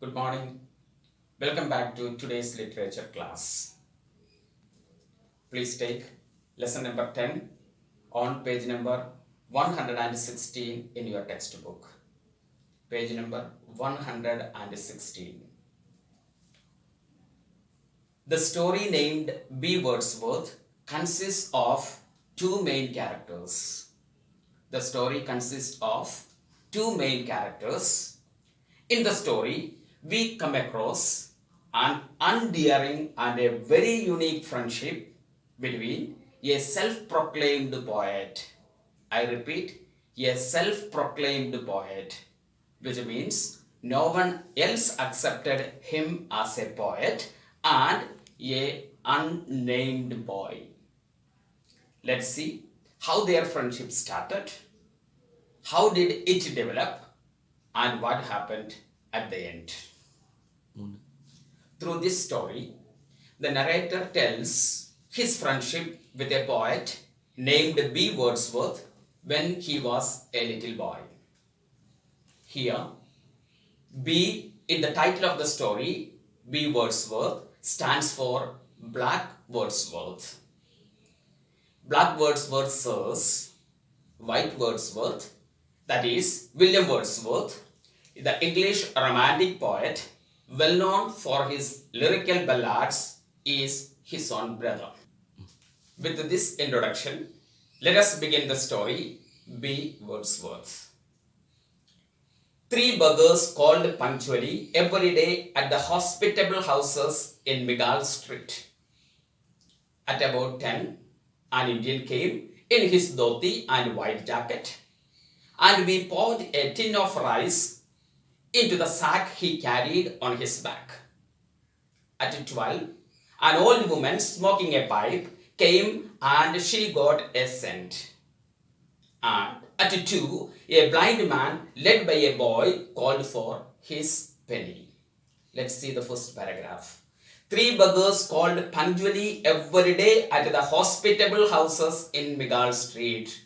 Good morning. Welcome back to today's literature class. Please take lesson number 10 on page number 116 in your textbook. Page number 116. The story named B. Wordsworth consists of two main characters. The story consists of two main characters. In the story, we come across an endearing and a very unique friendship between a self-proclaimed poet. I repeat, a self-proclaimed poet, which means no one else accepted him as a poet, and a unnamed boy. Let's see how their friendship started, how did it develop, and what happened at the end. Through this story, the narrator tells his friendship with a poet named B. Wordsworth when he was a little boy. Here, B in the title of the story, B. Wordsworth, stands for Black Wordsworth. Black Wordsworth says, White Wordsworth, that is William Wordsworth, the English romantic poet, well known for his lyrical ballads, is his own brother. With this introduction, let us begin the story, B. Wordsworth. Three beggars called punctually every day at the hospitable houses in Megal Street. At about 10, an Indian came in his dhoti and white jacket, and we poured a tin of rice into the sack he carried on his back. At 12, an old woman smoking a pipe came and she got a cent. And at 2, a blind man led by a boy called for his penny. Let's see the first paragraph. Three beggars called punctually every day at the hospitable houses in Megal Street.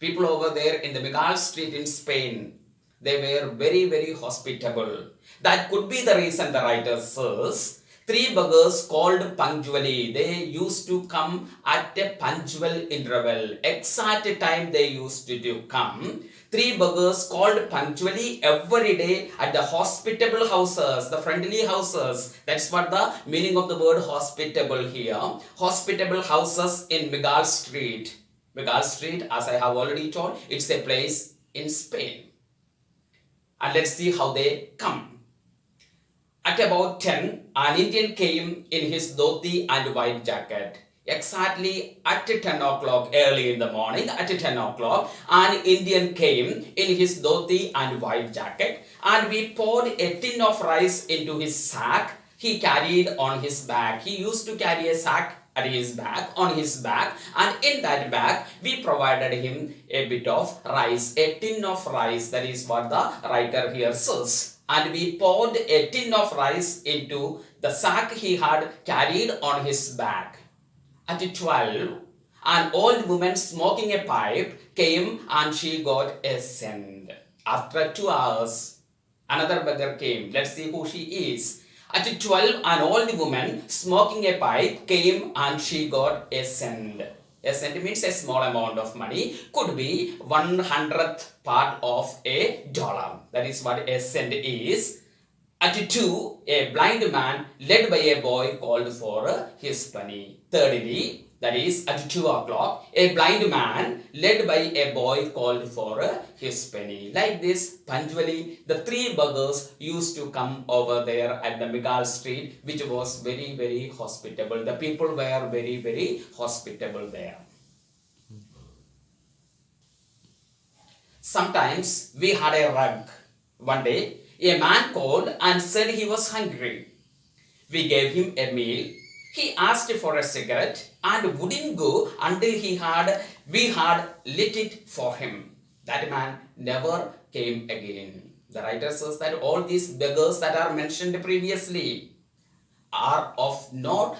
People over there in the Megal Street in Spain, they were very, very hospitable. That could be the reason the writer says, three beggars called punctually. They used to come at a punctual interval. Exact time they used to come. Three beggars called punctually every day at the hospitable houses, the friendly houses. That's what the meaning of the word hospitable here. Hospitable houses in Megal Street. Megal Street, as I have already told, it's a place in Spain. And let's see how they come. At about 10, an Indian came in his dhoti and white jacket. Exactly at 10 o'clock early in the morning, at 10 o'clock, an Indian came in his dhoti and white jacket, and we poured a tin of rice into his sack he carried on his back. He used to carry a sack at his back, on his back, and in that bag we provided him a bit of rice, a tin of rice. That is what the writer here says. And we poured a tin of rice into the sack he had carried on his back. At 12, an old woman smoking a pipe came and she got a cent. After 2 hours, another beggar came. Let's see who she is. At 12, an old woman smoking a pipe came and she got a cent. A cent means a small amount of money. Could be 1/100th part of a dollar. That is what a cent is. At 2, a blind man led by a boy called for his penny. Thirdly, that is at 2 o'clock, a blind man led by a boy called for his penny. Like this, punctually, the three beggars used to come over there at the Megal Street, which was very, very hospitable. The people were very, very hospitable there. Sometimes we had a rug. One day, a man called and said he was hungry. We gave him a meal. He asked for a cigarette and wouldn't go until we had lit it for him. That man never came again. The writer says that all these beggars that are mentioned previously are of no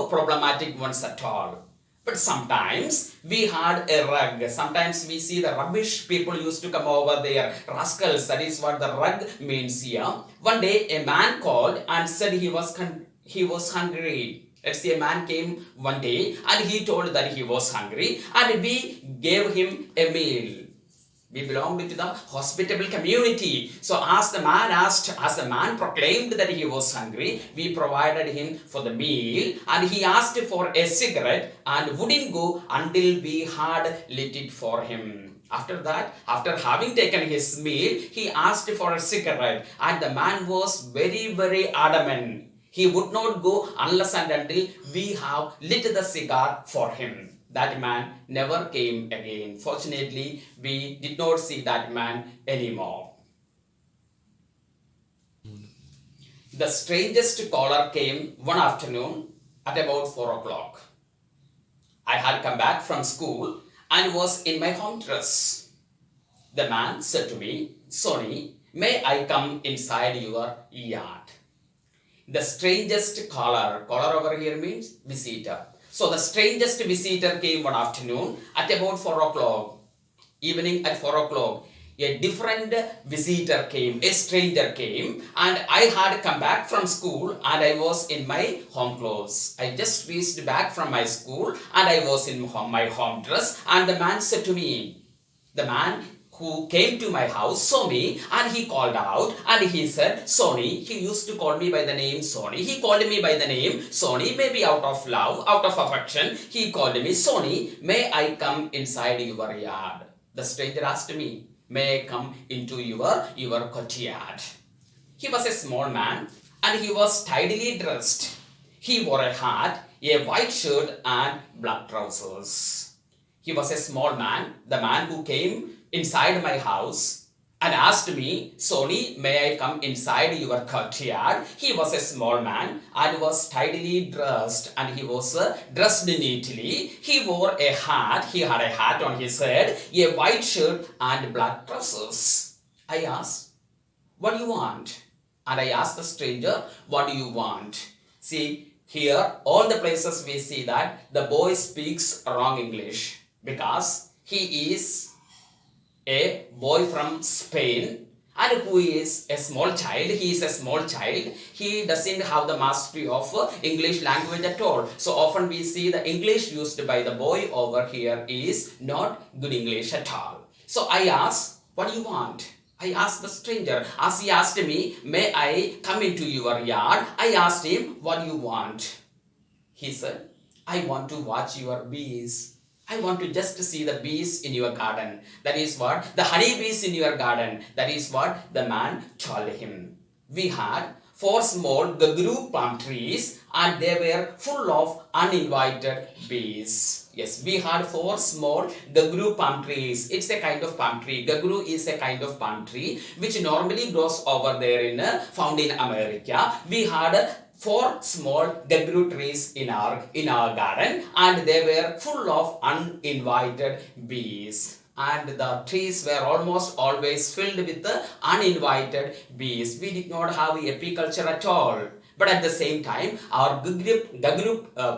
problematic ones at all. But sometimes we had a rug. Sometimes we see the rubbish people used to come over there. Rascals, that is what the rug means here. One day a man called and said he was hungry. Let's say a man came one day and he told that he was hungry and we gave him a meal. We belonged to the hospitable community. So as the man proclaimed that he was hungry, we provided him for the meal and he asked for a cigarette and wouldn't go until we had lit it for him. After that, after having taken his meal, he asked for a cigarette and the man was very, very adamant. He would not go unless and until we have lit the cigar for him. That man never came again. Fortunately, we did not see that man anymore. The strangest caller came one afternoon at about 4 o'clock. I had come back from school and was in my home dress. The man said to me, "Sonny, may I come inside your yard?" The strangest caller over here means visitor. So the strangest visitor came one afternoon at about 4 o'clock. Evening at 4 o'clock, a different visitor came, a stranger came, and I had come back from school and I was in my home clothes. I just reached back from my school and I was in my home dress, and the man said to me, the man who came to my house saw me and he called out and he said, "Sonny," he used to call me by the name Sonny. He called me by the name Sonny, maybe out of love, out of affection. He called me, "Sonny, may I come inside your yard?" The stranger asked me, "May I come into your courtyard?" He was a small man and he was tidily dressed. He wore a hat, a white shirt and black trousers. He was a small man, the man who came inside my house and asked me, "Sonny, may I come inside your courtyard?" He was a small man and was tidily dressed and he was dressed neatly. He wore a hat, he had a hat on his head, a white shirt and black trousers. I asked, "What do you want?" And I asked the stranger, "What do you want?" See, here all the places we see that the boy speaks wrong English because he is a boy from Spain and who is a small child. He is a small child. He doesn't have the mastery of English language at all. So often we see the English used by the boy over here is not good English at all. So I asked, "What do you want?" I asked the stranger. As he asked me, "May I come into your yard?" I asked him, "What do you want?" He said, "I want to watch your bees. I want to just see the bees in your garden." That is what, the honey bees in your garden. That is what the man told him. We had 4 small gagru palm trees and they were full of uninvited bees. Yes, we had 4 small gagru palm trees. It's a kind of palm tree. Gagru is a kind of palm tree which normally grows over there found in America. We had 4 small gagru trees in our garden and they were full of uninvited bees. And the trees were almost always filled with the uninvited bees. We did not have apiculture at all. But at the same time, our gagru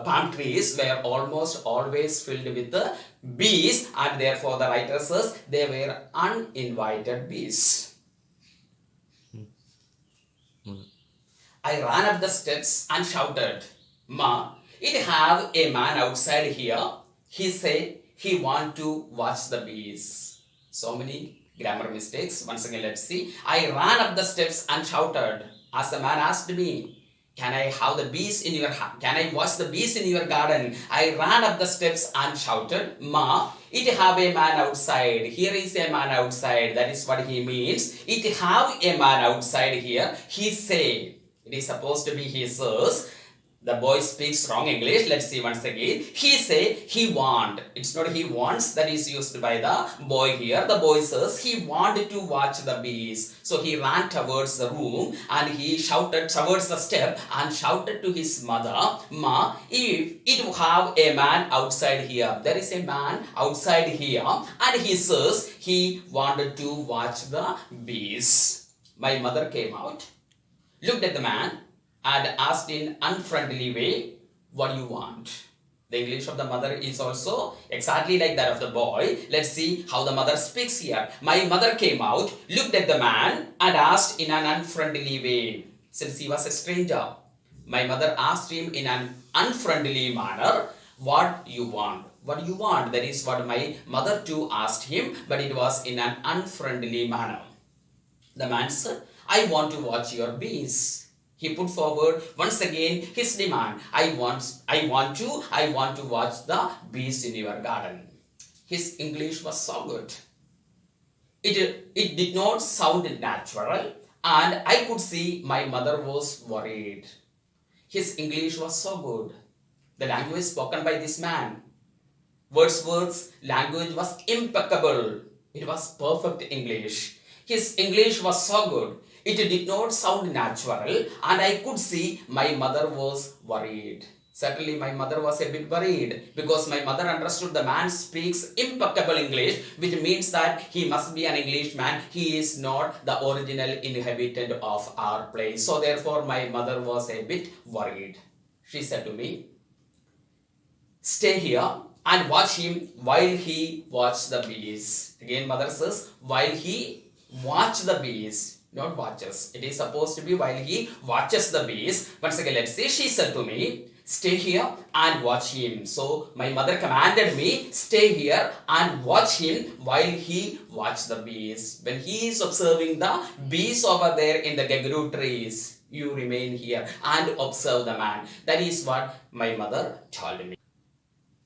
palm trees were almost always filled with the bees, and therefore the writer says they were uninvited bees. I ran up the steps and shouted, "Ma, it have a man outside here. He said he want to watch the bees." So many grammar mistakes. Once again, let's see. I ran up the steps and shouted as the man asked me, "Can I have the bees in your can I watch the bees in your garden?" I ran up the steps and shouted, "Ma, it have a man outside. Here is a man outside." That is what he means. It have a man outside here. He said. It is supposed to be he says. The boy speaks wrong English. Let's see once again. He say he want. It's not he wants that is used by the boy here. The boy says he wanted to watch the bees. So he ran towards the room and he shouted towards the step and shouted to his mother, "Ma, if it have a man outside here, there is a man outside here and he says he wanted to watch the bees." My mother came out, looked at the man and asked in unfriendly way, "What do you want?" The English of the mother is also exactly like that of the boy. Let's see how the mother speaks here. My mother came out, looked at the man, and asked in an unfriendly way. Since he was a stranger, my mother asked him in an unfriendly manner, what you want? What do you want? That is what my mother too asked him, but it was in an unfriendly manner. The man said, I want to watch your bees. He put forward once again his demand. I want to watch the bees in your garden. His English was so good. It did not sound natural, and I could see my mother was worried. His English was so good. The language spoken by this man, Wordsworth's language was impeccable. It was perfect English. His English was so good. It did not sound natural, and I could see my mother was worried. Certainly, my mother was a bit worried because my mother understood the man speaks impeccable English, which means that he must be an Englishman. He is not the original inhabitant of our place. So, therefore, my mother was a bit worried. She said to me, stay here and watch him while he watches the bees. Again, mother says, while he watches the bees. Not watches. It is supposed to be while he watches the bees. Once again, let's see. She said to me, stay here and watch him. So, my mother commanded me, stay here and watch him while he watches the bees. When he is observing the bees over there in the gegru trees, you remain here and observe the man. That is what my mother told me.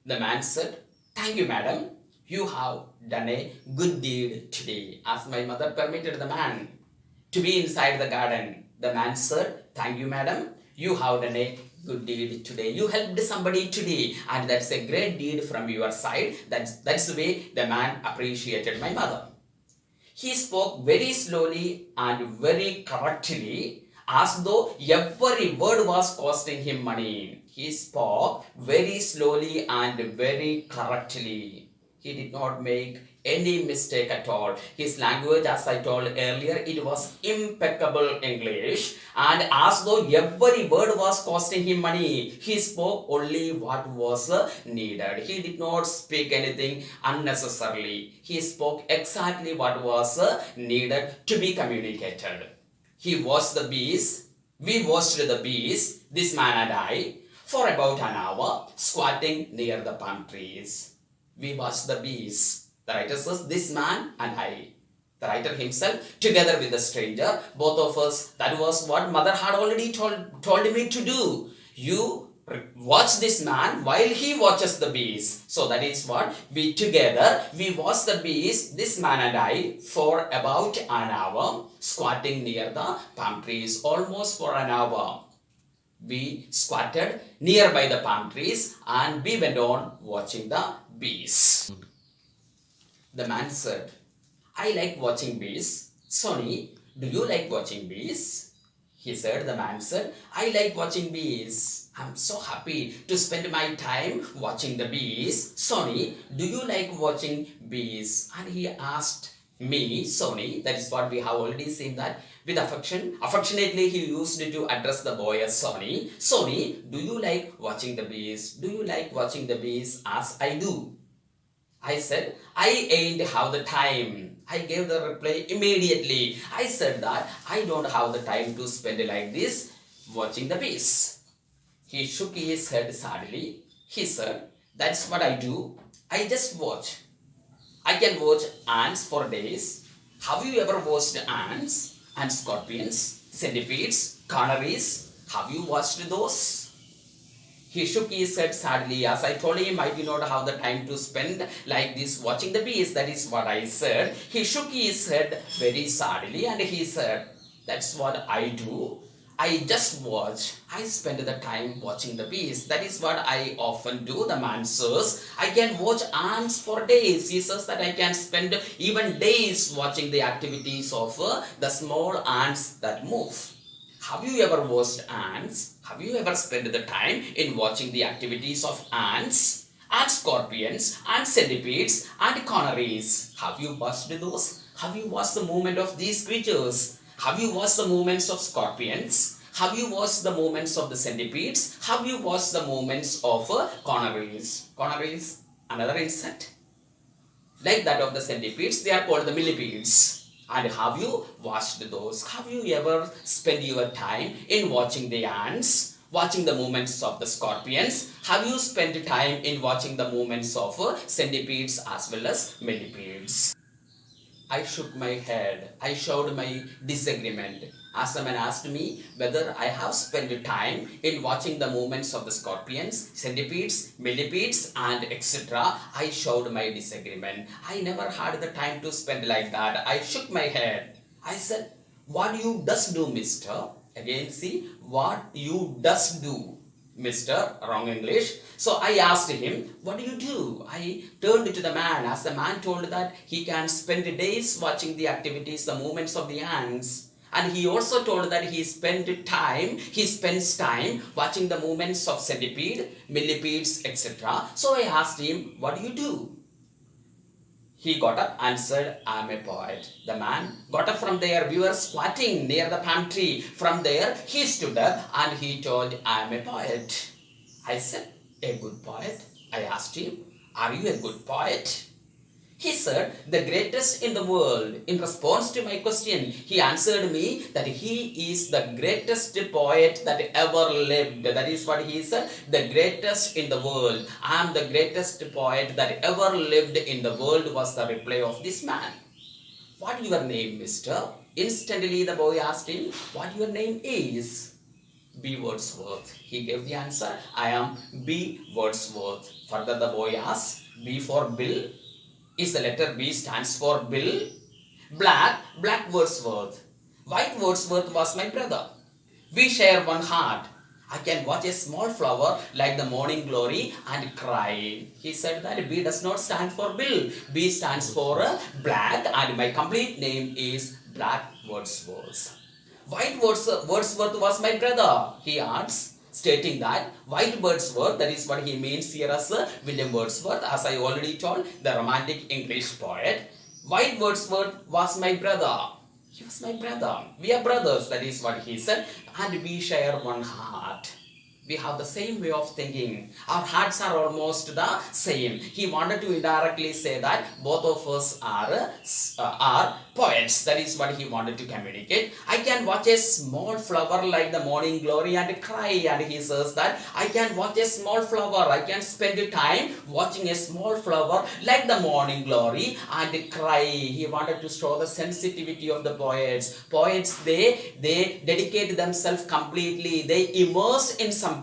The man said, thank you, madam. You have done a good deed today. As my mother permitted the man to be inside the garden, the man said, thank you, madam. You have done a good deed today. You helped somebody today, and that's a great deed from your side. That's the way the man appreciated my mother. He spoke very slowly and very correctly, as though every word was costing him money. He spoke very slowly and very correctly. He did not make any mistake at all. His language, as I told earlier, it was impeccable English, and as though every word was costing him money, he spoke only what was needed. He did not speak anything unnecessarily. He spoke exactly what was needed to be communicated. He watched the bees. We watched the bees, this man and I, for about an hour, squatting near the palm trees. We watched the bees. The writer says, this man and I. The writer himself, together with the stranger, both of us, that was what mother had already told me to do. You watch this man while he watches the bees. So that is what we together, we watched the bees, this man and I, for about an hour, squatting near the palm trees, almost for an hour. We squatted nearby the palm trees and we went on watching the bees. The man said, I like watching bees. Sonny, do you like watching bees? He said, the man said, I like watching bees. I'm so happy to spend my time watching the bees. Sonny, do you like watching bees? And he asked me, Sonny, that is what we have already seen that with affection. Affectionately, he used to address the boy as Sonny. Sonny, do you like watching the bees? Do you like watching the bees as I do? I said, I ain't have the time. I gave the reply immediately. I said that I don't have the time to spend like this watching the bees. He shook his head sadly. He said, that's what I do. I just watch. I can watch ants for days. Have you ever watched ants and scorpions, centipedes, canaries? Have you watched those? He shook his head sadly. As I told him, I did not have the time to spend like this watching the bees. That is what I said. He shook his head very sadly and he said, that's what I do. I just watch. I spend the time watching the bees. That is what I often do. The man says, I can watch ants for days. He says that I can spend even days watching the activities of the small ants that move. Have you ever watched ants? Have you ever spent the time in watching the activities of ants and scorpions and centipedes and canaries? Have you watched those? Have you watched the movement of these creatures? Have you watched the movements of scorpions? Have you watched the movements of the centipedes? Have you watched the movements of canaries? Canaries, another insect. Like that of the centipedes, they are called the millipedes. And have you watched those? Have you ever spent your time in watching the ants, watching the movements of the scorpions? Have you spent time in watching the movements of centipedes as well as millipedes? I shook my head. I showed my disagreement. As a man asked me whether I have spent time in watching the movements of the scorpions, centipedes, millipedes, and etc. I showed my disagreement. I never had the time to spend like that. I shook my head. I said, "What you does do, mister?" Again, see, what you does do. Mr. Wrong English. So I asked him, "What do you do?" I turned to the man as the man told that he can spend days watching the activities, the movements of the ants. And he also told that he spends time watching the movements of centipede, millipedes, etc. So I asked him, "What do you do?" He got up and said, "I'm a poet." The man got up from there. We were squatting near the palm tree. From there, he stood up and he told, "I'm a poet." I said, "A good poet?" I asked him, "Are you a good poet?" He said, "The greatest in the world." In response to my question, he answered me that he is the greatest poet that ever lived. That is what he said, the greatest in the world. "I am the greatest poet that ever lived in the world," was the reply of this man. "What your name, mister?" Instantly the boy asked him, "What your name is?" "B. Wordsworth." He gave the answer, "I am B. Wordsworth." Further the boy asked, "B for Bill?" Is the letter B stands for Bill? Black Wordsworth. White Wordsworth was my brother. We share one heart. I can watch a small flower like the morning glory and cry. He said that B does not stand for Bill. B stands for black, and my complete name is Black Wordsworth. White Wordsworth was my brother, he adds, stating that White Wordsworth, that is what he means here as William Wordsworth, as I already told, the romantic English poet. White Wordsworth was my brother. He was my brother. We are brothers, that is what he said, and we share one heart. We have the same way of thinking. Our hearts are almost the same. He wanted to indirectly say that both of us are poets. That is what he wanted to communicate. I can watch a small flower like the morning glory and cry. And he says that I can watch a small flower. I can spend time watching a small flower like the morning glory and cry. He wanted to show the sensitivity of the poets. Poets, they dedicate themselves completely. They immerse in something.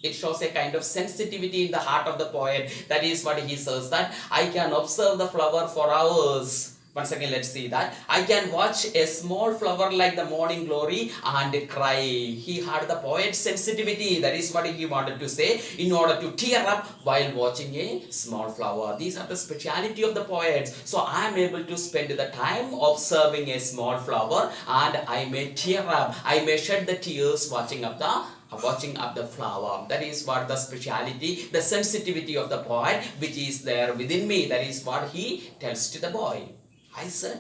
It shows a kind of sensitivity in the heart of the poet. That is what he says, that I can observe the flower for hours. Once again, let's see that. I can watch a small flower like the morning glory and cry. He had the poet's sensitivity. That is what he wanted to say, in order to tear up while watching a small flower. These are the speciality of the poets. So I am able to spend the time observing a small flower, and I may tear up. I may shed the tears watching up the flower. That is what the speciality, the sensitivity of the poet which is there within me. That is what he tells to the boy. I said,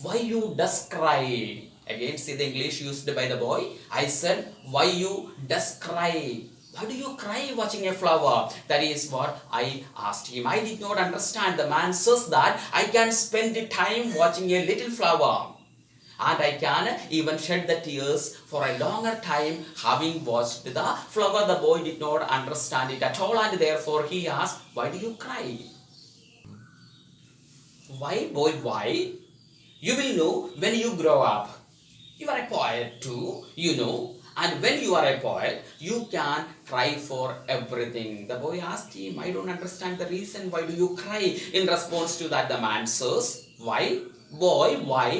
"Why you does cry?" Again, see the English used by the boy. I said, "Why you does cry?" Why do you cry watching a flower? That is what I asked him. I did not understand. The man says that I can spend the time watching a little flower, and I can even shed the tears for a longer time having watched the flower. The boy did not understand it at all, and therefore he asked, "Why do you cry?" Why, boy, why? You will know when you grow up. You are a poet too, you know. And when you are a poet, you can cry for everything. The boy asked him, "I don't understand the reason. Why do you cry?" In response to that, the man says, "Why? Boy, why?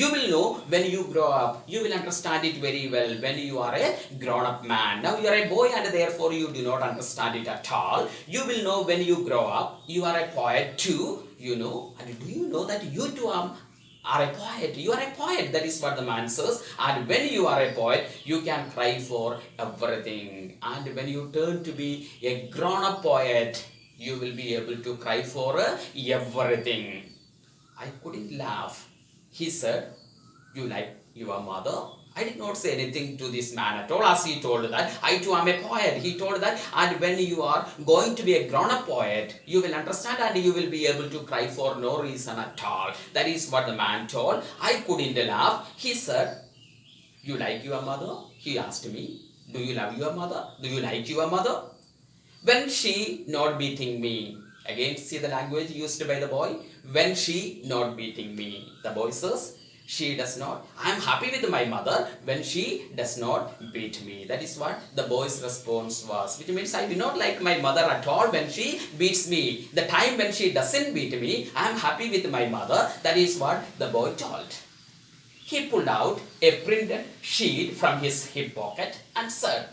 You will know when you grow up. You will understand it very well when you are a grown-up man. Now you are a boy and therefore you do not understand it at all. You will know when you grow up. You are a poet too, you know. And do you know that you too are a poet? You are a poet." That is what the man says. And when you are a poet, you can cry for everything. And when you turn to be a grown-up poet, you will be able to cry for everything. I couldn't laugh. He said, "You like your mother?" I did not say anything to this man at all, as he told that I too am a poet. He told that, and when you are going to be a grown-up poet, you will understand and you will be able to cry for no reason at all. That is what the man told. I couldn't laugh. He said, you like your mother? He asked me. Do you love your mother? Do you like your mother? When she not beating me. Again, see the language used by the boy. When she not beating me. The boy says, she does not. I am happy with my mother when she does not beat me. That is what the boy's response was. Which means I do not like my mother at all when she beats me. The time when she doesn't beat me, I am happy with my mother. That is what the boy told. He pulled out a printed sheet from his hip pocket and said,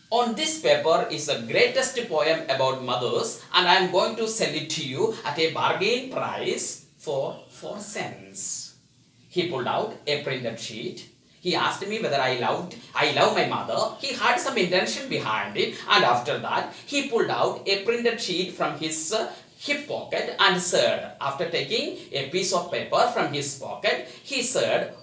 on this paper is the greatest poem about mothers, and I am going to sell it to you at a bargain price for 4 cents. He pulled out a printed sheet. He asked me whether I love my mother. He had some intention behind it, and after that he pulled out a printed sheet from his hip pocket and said, after taking a piece of paper from his pocket, he said,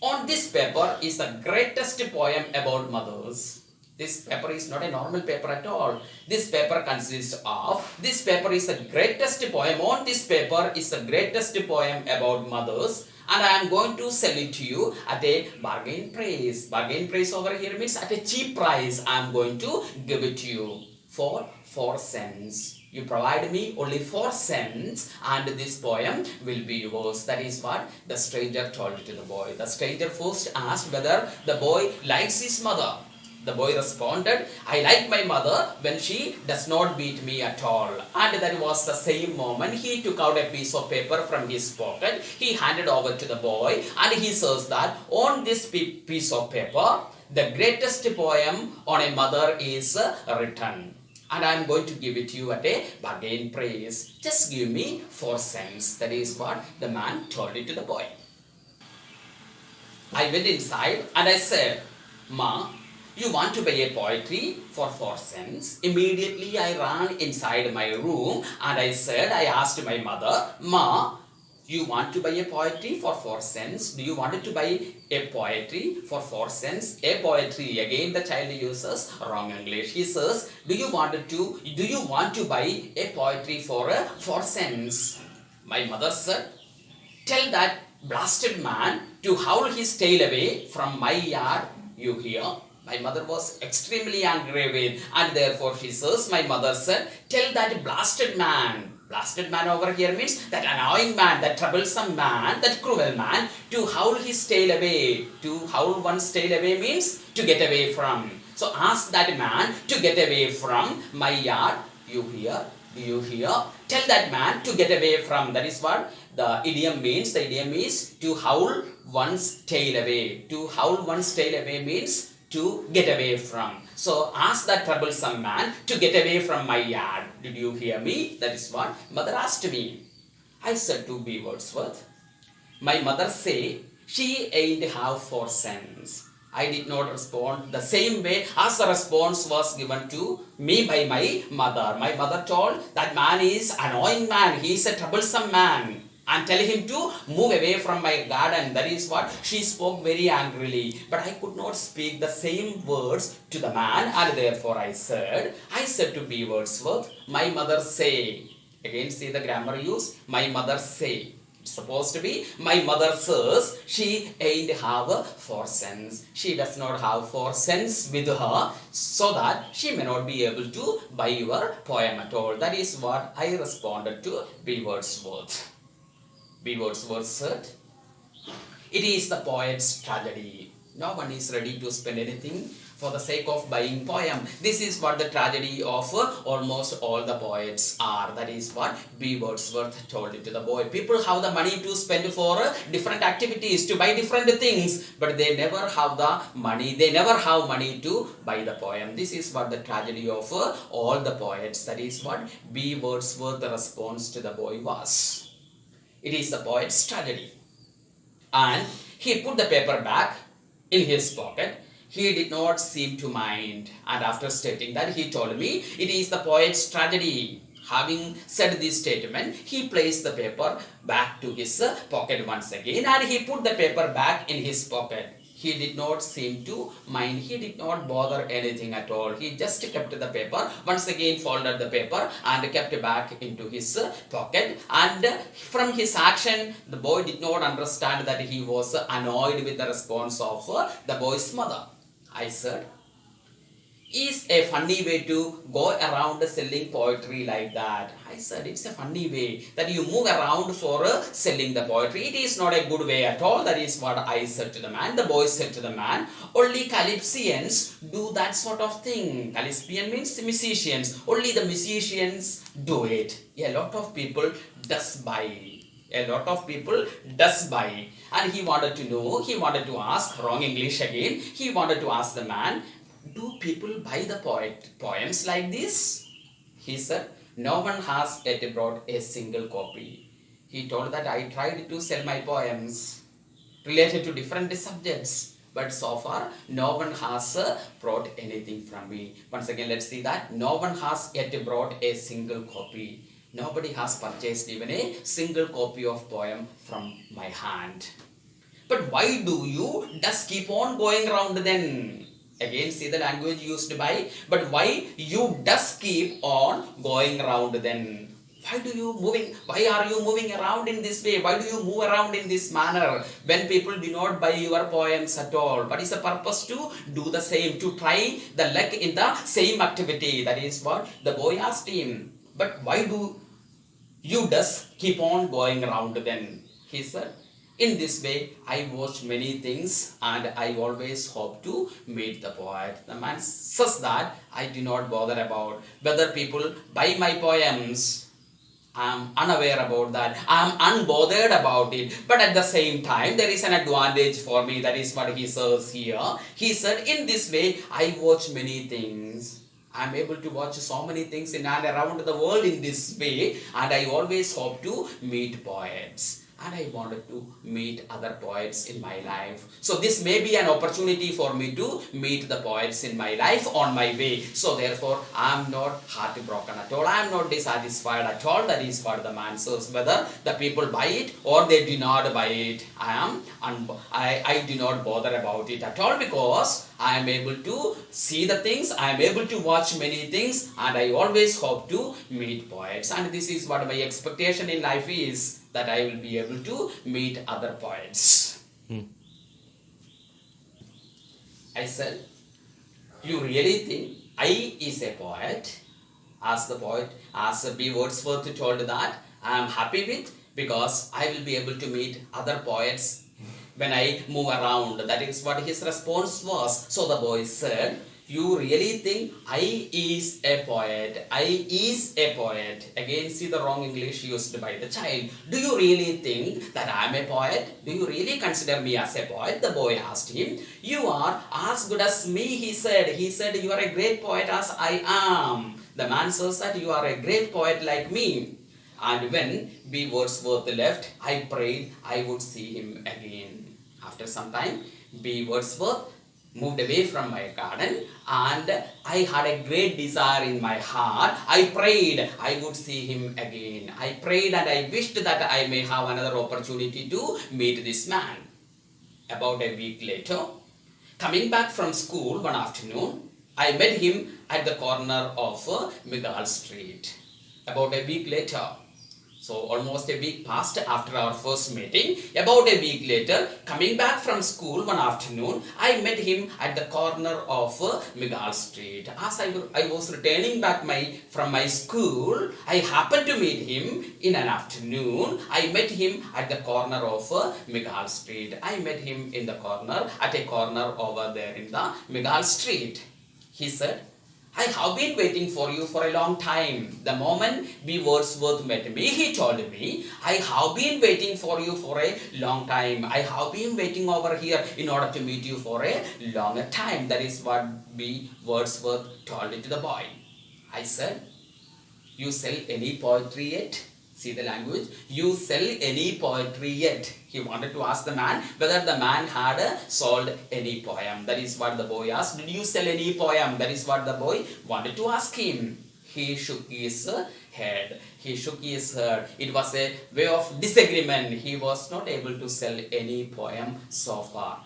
on this paper is the greatest poem about mothers. This paper is not a normal paper at all. This paper consists of, this paper is the greatest poem. On this paper is the greatest poem about mothers, and I am going to sell it to you at a bargain price. Bargain price over here means at a cheap price. I am going to give it to you for 4 cents. You provide me only 4 cents and this poem will be yours. That is what the stranger told to the boy. The stranger first asked whether the boy likes his mother. The boy responded, I like my mother when she does not beat me at all. And that was the same moment he took out a piece of paper from his pocket. He handed over to the boy and he says that on this piece of paper, the greatest poem on a mother is written. And I am going to give it to you at a bargain price. Just give me 4 cents. That is what the man told it to the boy. I went inside and I said, Ma, you want to buy a poetry for 4 cents? Immediately I ran inside my room and I asked my mother, Ma, you want to buy a poetry for 4 cents? Do you want to buy a poetry for 4 cents? A poetry, again the child uses wrong English. He says, do you want to buy a poetry for 4 cents? My mother said, tell that blasted man to howl his tail away from my yard, you hear? My mother was extremely angry with, and therefore she says, my mother said, tell that blasted man over here means that annoying man, that troublesome man, that cruel man, to howl his tail away. To howl one's tail away means to get away from. So ask that man to get away from my yard. You hear? Do you hear? Tell that man to get away from. That is what the idiom means. The idiom is to howl one's tail away. To howl one's tail away means to get away from. So ask that troublesome man to get away from my yard. Did you hear me? That is what mother asked me. I said to B. Wordsworth, my mother say she ain't have 4 cents. I did not respond the same way as the response was given to me by my mother. My mother told that man is annoying man. He is a troublesome man. And tell him to move away from my garden. That is what she spoke very angrily. But I could not speak the same words to the man, and therefore I said to B. Wordsworth, my mother say. Again see the grammar use. My mother say. It's supposed to be my mother says she ain't have 4 cents. She does not have 4 cents with her, so that she may not be able to buy your poem at all. That is what I responded to B. Wordsworth. B. Wordsworth said, it is the poet's tragedy. No one is ready to spend anything for the sake of buying poem. This is what the tragedy of almost all the poets are. That is what B. Wordsworth told it to the boy. People have the money to spend for different activities, to buy different things, but they never have the money. They never have money to buy the poem. This is what the tragedy of all the poets. That is what B. Wordsworth's response to the boy was. It is the poet's tragedy. And he put the paper back in his pocket. He did not seem to mind. And after stating that, he told me, it is the poet's tragedy. Having said this statement, he placed the paper back to his pocket once again, and he put the paper back in his pocket. he did not seem to mind. He did not bother anything at all. He just kept the paper, once again folded the paper and kept it back into his pocket. And from his action, the boy did not understand that he was annoyed with the response of the boy's mother. I said, is a funny way to go around selling poetry like that. I said, it's a funny way that you move around for selling the poetry. It is not a good way at all. That is what I said to the man. The boy said to the man, only Calypsians do that sort of thing. Calypsian means musicians. Only the musicians do it. A lot of people does buy. A lot of people does buy. And he wanted to know, he wanted to ask, wrong English again, he wanted to ask the man, do people buy the poems like this? He said, no one has yet brought a single copy. He told that I tried to sell my poems related to different subjects, but so far no one has brought anything from me. Once again, let's see that. No one has yet brought a single copy. Nobody has purchased even a single copy of poem from my hand. But why do you just keep on going around then? Again, see the language used by, but why you just keep on going around then? Why are you moving around in this way? Why do you move around in this manner when people do not buy your poems at all? What is the purpose to do the same, to try the luck in the same activity? That is what the boy asked him. But why do you just keep on going around then? He said, in this way, I watch many things and I always hope to meet the poet. The man says that I do not bother about whether people buy my poems. I am unaware about that. I am unbothered about it. But at the same time, there is an advantage for me. That is what he says here. He said, in this way, I watch many things. I am able to watch so many things in and around the world in this way. And I always hope to meet poets. And I wanted to meet other poets in my life. So this may be an opportunity for me to meet the poets in my life on my way. So therefore, I am not heartbroken at all. I am not dissatisfied at all. That is what the man says. Whether the people buy it or they do not buy it, I do not bother about it at all, because I am able to see the things, I am able to watch many things, and I always hope to meet poets. And this is what my expectation in life is, that I will be able to meet other poets. I said, you really think I is a poet? As B. Wordsworth told that, I am happy with, because I will be able to meet other poets when I move around. That is what his response was. So the boy said, you really think I is a poet? I is a poet. Again, see the wrong English used by the child. Do you really think that I am a poet? Do you really consider me as a poet? The boy asked him. You are as good as me, he said. He said, you are a great poet as I am. The man says that you are a great poet like me. And when B. Wordsworth left, I prayed I would see him again. After some time, B. Wordsworth moved away from my garden, and I had a great desire in my heart. I prayed I would see him again. I prayed and I wished that I may have another opportunity to meet this man. About a week later, coming back from school one afternoon, I met him at the corner of Migall Street. About a week later, so almost a week passed after our first meeting. About a week later, coming back from school one afternoon, I met him at the corner of Migall Street. As I was returning back from my school, I happened to meet him in an afternoon. I met him at the corner of Migall Street. I met him in the corner, at a corner over there in the Migall Street. He said, I have been waiting for you for a long time. The moment B. Wordsworth met me, he told me, I have been waiting for you for a long time. I have been waiting over here in order to meet you for a longer time. That is what B. Wordsworth told to the boy. I said, you sell any poetry yet? See the language? You sell any poetry yet? He wanted to ask the man whether the man had sold any poem. That is what the boy asked. Did you sell any poem? That is what the boy wanted to ask him. He shook his head. He shook his head. It was a way of disagreement. He was not able to sell any poem so far.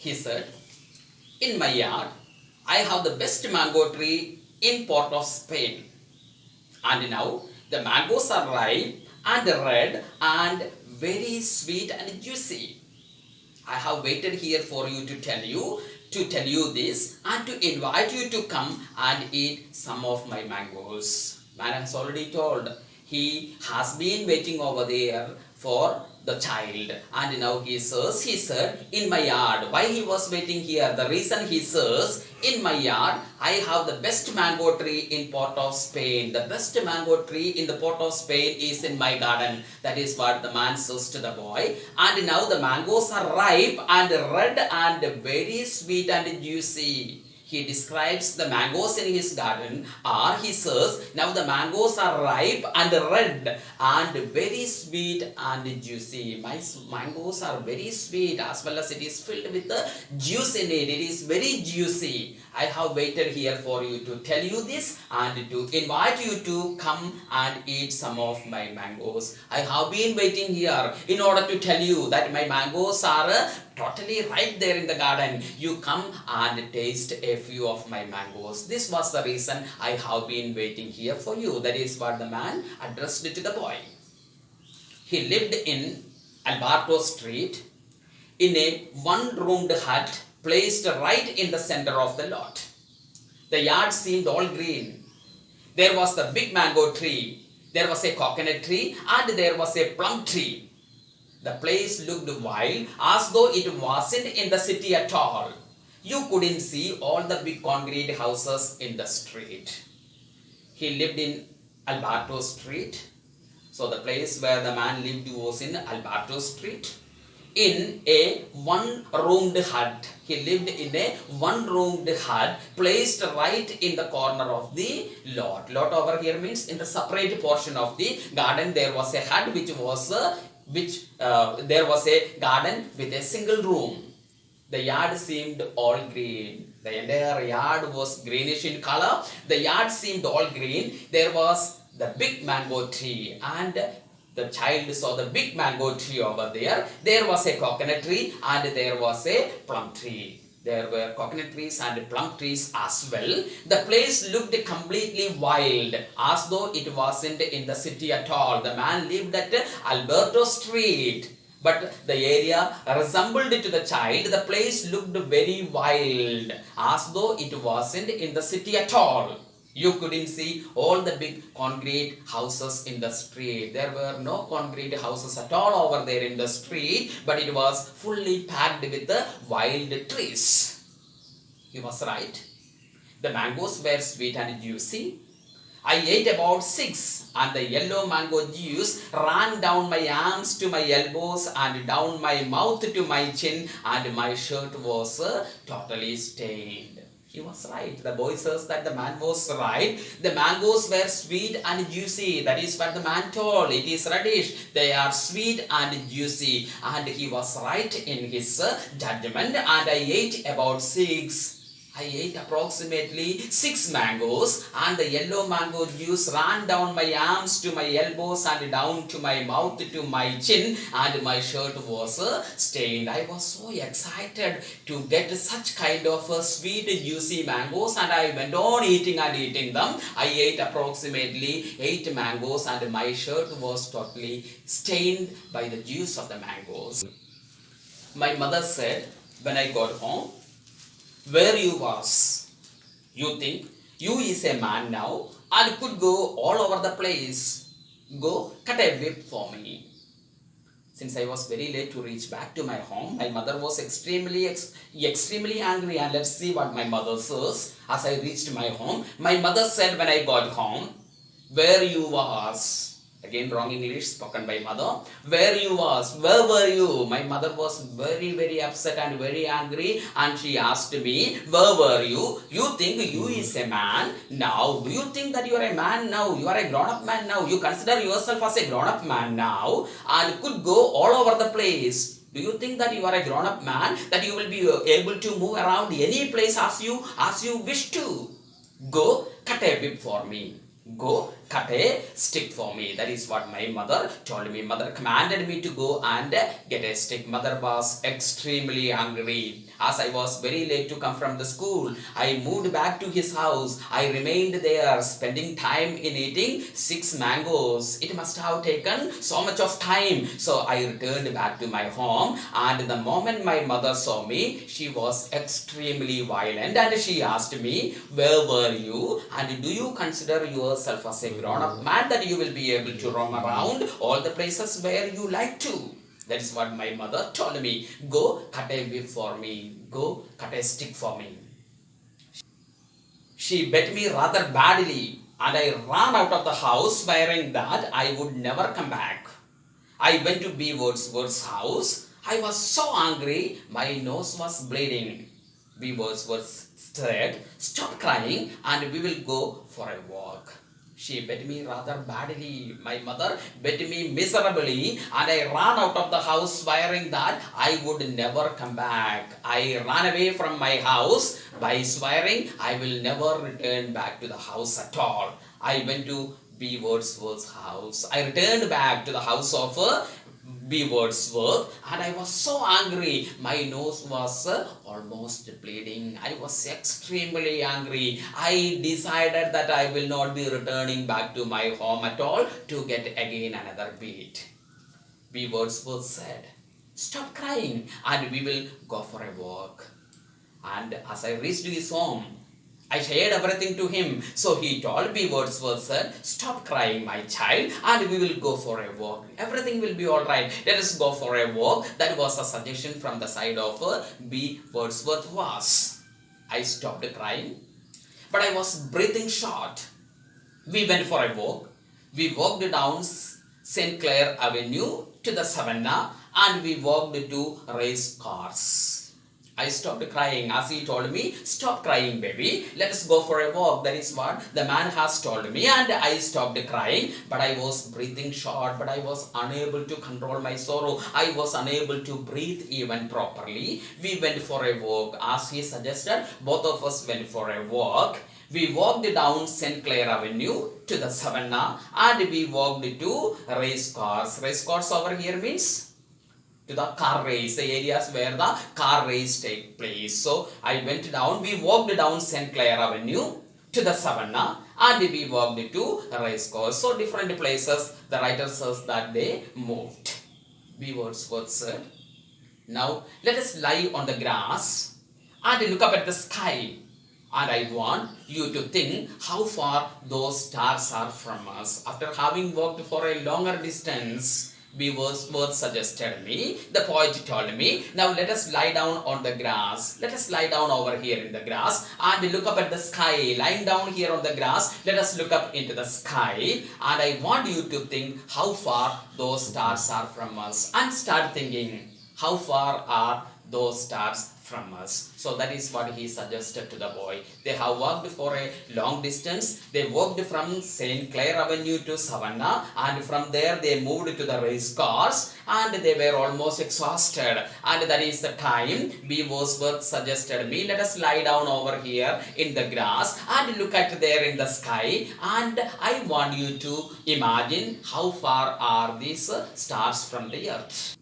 he said, in my yard, I have the best mango tree in Port of Spain. And now the mangoes are ripe and red and very sweet and juicy. I have waited here for you to tell you this and to invite you to come and eat some of my mangoes. Man has already told. He has been waiting over there for the child, and now he said, in my yard. Why he was waiting here? The reason he says, in my yard, I have the best mango tree in Port of Spain. The best mango tree in the Port of Spain is in my garden. That is what the man says to the boy. And now the mangoes are ripe and red and very sweet and juicy. He describes the mangoes in his garden, or he says, now the mangoes are ripe and red and very sweet and juicy. My mangoes are very sweet, as well as it is filled with the juice in it. It is very juicy. I have waited here for you to tell you this and to invite you to come and eat some of my mangoes. I have been waiting here in order to tell you that my mangoes are totally right there in the garden. You come and taste a few of my mangoes. This was the reason I have been waiting here for you. That is what the man addressed to the boy. He lived in Alberto Street in a one-roomed hut placed right in the center of the lot. The yard seemed all green. There was the big mango tree, there was a coconut tree, and there was a plum tree. The place looked wild, as though it wasn't in the city at all. You couldn't see all the big concrete houses in the street. He lived in Alberto Street. So the place where the man lived was in Alberto Street. In a one-roomed hut. He lived in a one-roomed hut placed right in the corner of the lot. Lot over here means in the separate portion of the garden there was a hut there was a garden with a single room. The yard seemed all green. The entire yard was greenish in color. The yard seemed all green. There was the big mango tree, and the child saw the big mango tree over there. There was a coconut tree and there was a plum tree. There were coconut trees and plum trees as well. The place looked completely wild, as though it wasn't in the city at all. The man lived at Alberto Street, but the area resembled to the child. The place looked very wild, as though it wasn't in the city at all. You couldn't see all the big concrete houses in the street. There were no concrete houses at all over there in the street, but it was fully packed with the wild trees. He was right. The mangoes were sweet and juicy. I ate about 6, and the yellow mango juice ran down my arms to my elbows and down my mouth to my chin, and my shirt was totally stained. He was right. The boy says that the man was right. The mangoes were sweet and juicy. That is what the man told. It is reddish. They are sweet and juicy. And he was right in his judgment. And I ate about 6. I ate approximately 6 mangoes, and the yellow mango juice ran down my arms to my elbows and down to my mouth to my chin, and my shirt was stained. I was so excited to get such kind of sweet juicy mangoes, and I went on eating and eating them. I ate approximately 8 mangoes, and my shirt was totally stained by the juice of the mangoes. My mother said when I got home, where you was, you think you is a man now and could go all over the place. Go cut a whip for me. Since I was very late to reach back to my home, my mother was extremely angry, and let's see what my mother says. As I reached my home, my mother said when I got home, where you was. Again, wrong English spoken by mother. Where you was? Where were you? My mother was very upset and very angry, and she asked me, where were you? You think you is a man now? Do you think that you are a man now? You are a grown-up man now. You consider yourself as a grown-up man now and could go all over the place. Do you think that you are a grown-up man, that you will be able to move around any place as you wish to? Go cut a whip for me. Go cut a stick for me. That is what my mother told me. Mother commanded me to go and get a stick. Mother was extremely angry. As I was very late to come from the school, I moved back to his house. I remained there, spending time in eating 6 mangoes. It must have taken so much of time. So I returned back to my home, and the moment my mother saw me, she was extremely violent, and she asked me, "Where were you? And do you consider yourself as a grown-up man that you will be able to roam around all the places where you like to?" That is what my mother told me. Go cut a whip for me. Go cut a stick for me. She beat me rather badly, and I ran out of the house swearing that I would never come back. I went to B. Wordsworth's house. I was so angry, my nose was bleeding. B. Wordsworth said, "Stop crying and we will go for a walk." She beat me rather badly. My mother beat me miserably, and I ran out of the house swearing that I would never come back. I ran away from my house by swearing I will never return back to the house at all. I went to B. Wordsworth's house. I returned back to the house of B. Wordsworth, and I was so angry. My nose was almost bleeding. I was extremely angry. I decided that I will not be returning back to my home at all to get again another beat. B. Wordsworth said, "Stop crying and we will go for a walk." And as I reached his home, I shared everything to him. So he told B. Wordsworth, said, "Stop crying, my child, and we will go for a walk. Everything will be all right. Let us go for a walk." That was a suggestion from the side of B. Wordsworth was. I stopped crying, but I was breathing short. We went for a walk. We walked down St. Clair Avenue to the Savannah, and we walked to race cars. I stopped crying as he told me, "Stop crying, baby. Let us go for a walk." That is what the man has told me, and I stopped crying, but I was breathing short, but I was unable to control my sorrow. I was unable to breathe even properly. We went for a walk. As he suggested, both of us went for a walk. We walked down St. Clair Avenue to the Savannah, and we walked to race cars. Race cars over here means to the car race, the areas where the car race take place. So I went down, we walked down St. Clair Avenue to the Savannah, and we walked to race course. So different places the writer says that they moved. B. Wordsworth said, "Now let us lie on the grass and look up at the sky. And I want you to think how far those stars are from us." After having walked for a longer distance, B. Wordsworth suggested me, the poet told me, "Now let us lie down on the grass. Let us lie down over here in the grass and look up at the sky." Lying down here on the grass, let us look up into the sky, and I want you to think how far those stars are from us. And start thinking, how far are those stars from us? So that is what he suggested to the boy. They have walked for a long distance. They walked from St. Clair Avenue to Savannah, and from there they moved to the race cars, and they were almost exhausted. And that is the time B. Wordsworth suggested me, "Let us lie down over here in the grass and look at there in the sky, and I want you to imagine how far are these stars from the earth."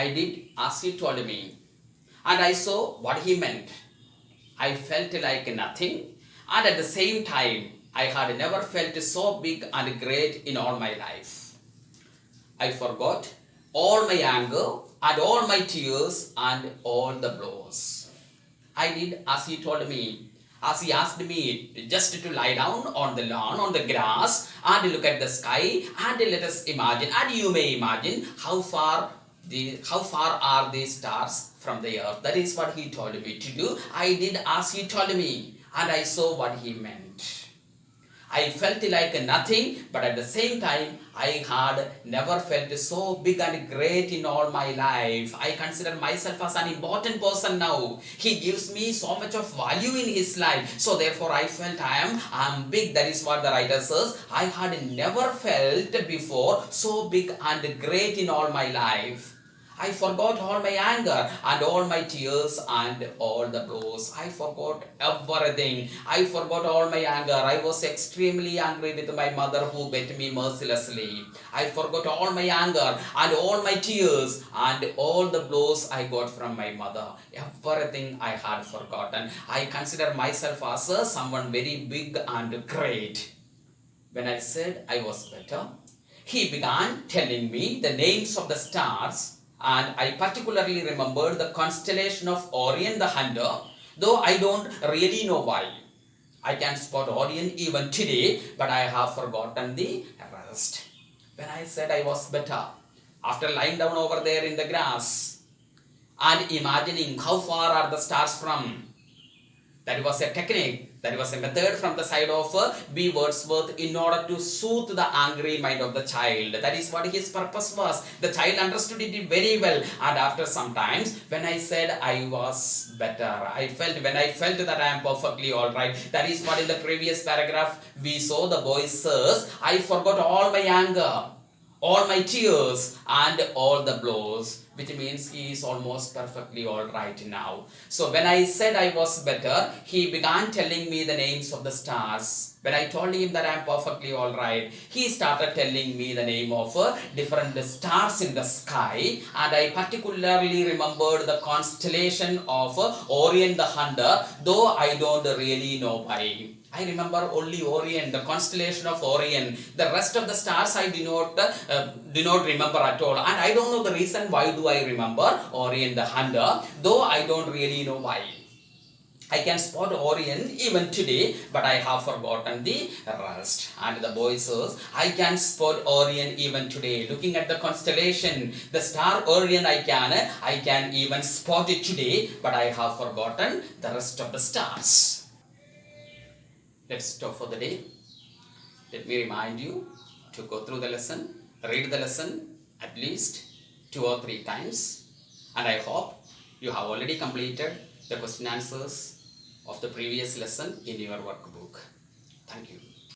I did as he told me, and I saw what he meant. I felt like nothing, and at the same time, I had never felt so big and great in all my life. I forgot all my anger and all my tears and all the blows. I did as he told me, as he asked me just to lie down on the lawn, on the grass, and look at the sky, and let us imagine, and you may imagine how far are these stars from the earth. That is what he told me to do. I did as he told me, and I saw what he meant. I felt like nothing, but at the same time, I had never felt so big and great in all my life. I consider myself as an important person now. He gives me so much of value in his life. So therefore, I felt I am big. That is what the writer says. I had never felt before so big and great in all my life. I forgot all my anger and all my tears and all the blows. I forgot everything. I forgot all my anger. I was extremely angry with my mother who beat me mercilessly. I forgot all my anger and all my tears and all the blows I got from my mother. Everything I had forgotten. I consider myself as someone very big and great. When I said I was better, he began telling me the names of the stars, and I particularly remembered the constellation of Orion the Hunter, though I don't really know why. I can spot Orion even today, but I have forgotten the rest. When I said I was better, after lying down over there in the grass and imagining how far are the stars from, that was a technique, that was a method from the side of B. Wordsworth in order to soothe the angry mind of the child. That is what his purpose was. The child understood it very well, and after some times, when I said I was better, when I felt that I am perfectly alright. That is what in the previous paragraph we saw. The boy says, I forgot all my anger, all my tears and all the blows, which means he is almost perfectly all right now. So when I said I was better, he began telling me the names of the stars. When I told him that I am perfectly all right, he started telling me the name of different stars in the sky, and I particularly remembered the constellation of Orion the Hunter, though I don't really know why. I remember only Orion, the constellation of Orion. The rest of the stars I do not remember at all, and I don't know the reason why do I remember Orion the Hunter, though I don't really know why. I can spot Orion even today, but I have forgotten the rest. And the boy says, I can spot Orion even today. Looking at the constellation, the star Orion, I can even spot it today, but I have forgotten the rest of the stars. Let's stop for the day. Let me remind you to go through the lesson, read the lesson at least 2 or 3 times, and I hope you have already completed the question answers of the previous lesson in your workbook. Thank you.